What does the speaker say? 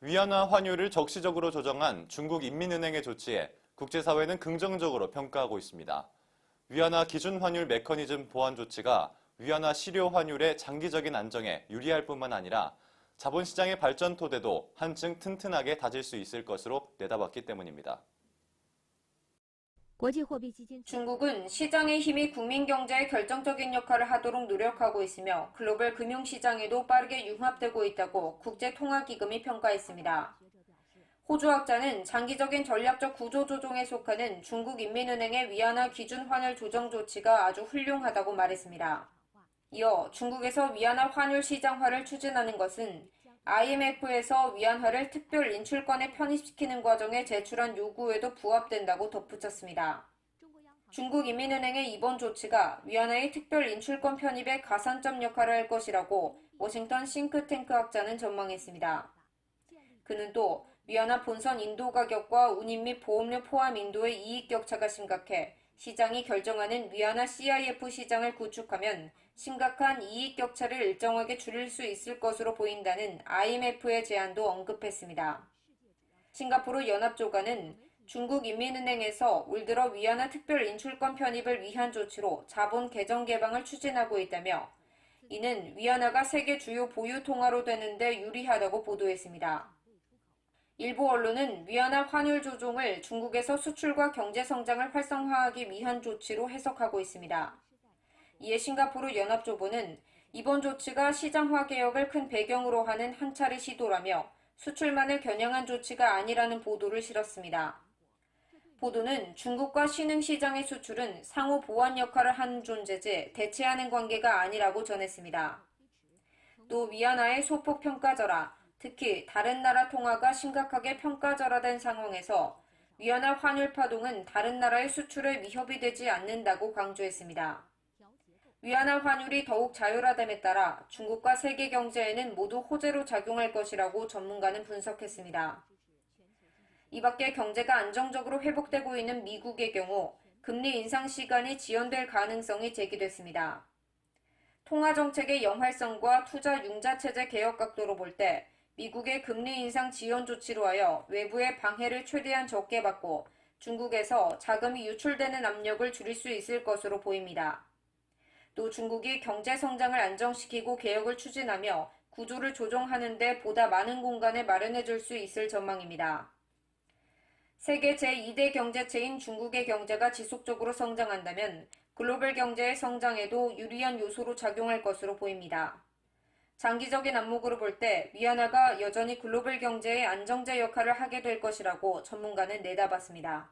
위안화 환율을 적시적으로 조정한 중국 인민은행의 조치에 국제사회는 긍정적으로 평가하고 있습니다. 위안화 기준 환율 메커니즘 보완 조치가 위안화 실효 환율의 장기적인 안정에 유리할 뿐만 아니라 자본시장의 발전 토대도 한층 튼튼하게 다질 수 있을 것으로 내다봤기 때문입니다. 중국은 시장의 힘이 국민 경제에 결정적인 역할을 하도록 노력하고 있으며 글로벌 금융시장에도 빠르게 융합되고 있다고 국제통화기금이 평가했습니다. 호주학자는 장기적인 전략적 구조 조정에 속하는 중국인민은행의 위안화 기준 환율 조정 조치가 아주 훌륭하다고 말했습니다. 이어 중국에서 위안화 환율 시장화를 추진하는 것은 IMF에서 위안화를 특별 인출권에 편입시키는 과정에 제출한 요구에도 부합된다고 덧붙였습니다. 중국인민은행의 이번 조치가 위안화의 특별 인출권 편입에 가산점 역할을 할 것이라고 워싱턴 싱크탱크 학자는 전망했습니다. 그는 또 위안화 본선 인도 가격과 운임 및 보험료 포함 인도의 이익 격차가 심각해 시장이 결정하는 위안화 CIF 시장을 구축하면 심각한 이익 격차를 일정하게 줄일 수 있을 것으로 보인다는 IMF의 제안도 언급했습니다. 싱가포르 연합조가는 중국인민은행에서 올 들어 위안화 특별 인출권 편입을 위한 조치로 자본 계정 개방을 추진하고 있다며 이는 위안화가 세계 주요 보유 통화로 되는데 유리하다고 보도했습니다. 일부 언론은 위안화 환율 조정을 중국에서 수출과 경제 성장을 활성화하기 위한 조치로 해석하고 있습니다. 이에 싱가포르 연합조보는 이번 조치가 시장화 개혁을 큰 배경으로 하는 한 차례 시도라며 수출만을 겨냥한 조치가 아니라는 보도를 실었습니다. 보도는 중국과 신흥시장의 수출은 상호 보완 역할을 하는 존재지 대체하는 관계가 아니라고 전했습니다. 또 위안화의 소폭 평가절하, 특히 다른 나라 통화가 심각하게 평가절하된 상황에서 위안화 환율 파동은 다른 나라의 수출에 위협이 되지 않는다고 강조했습니다. 위안화 환율이 더욱 자율화됨에 따라 중국과 세계 경제에는 모두 호재로 작용할 것이라고 전문가는 분석했습니다. 이 밖에 경제가 안정적으로 회복되고 있는 미국의 경우 금리 인상 시간이 지연될 가능성이 제기됐습니다. 통화정책의 영활성과 투자 융자체제 개혁 각도로 볼 때 미국의 금리 인상 지연 조치로 하여 외부의 방해를 최대한 적게 받고 중국에서 자금이 유출되는 압력을 줄일 수 있을 것으로 보입니다. 또 중국이 경제 성장을 안정시키고 개혁을 추진하며 구조를 조정하는 데 보다 많은 공간을 마련해 줄 수 있을 전망입니다. 세계 제2대 경제체인 중국의 경제가 지속적으로 성장한다면 글로벌 경제의 성장에도 유리한 요소로 작용할 것으로 보입니다. 장기적인 안목으로 볼 때 위안화가 여전히 글로벌 경제의 안정제 역할을 하게 될 것이라고 전문가는 내다봤습니다.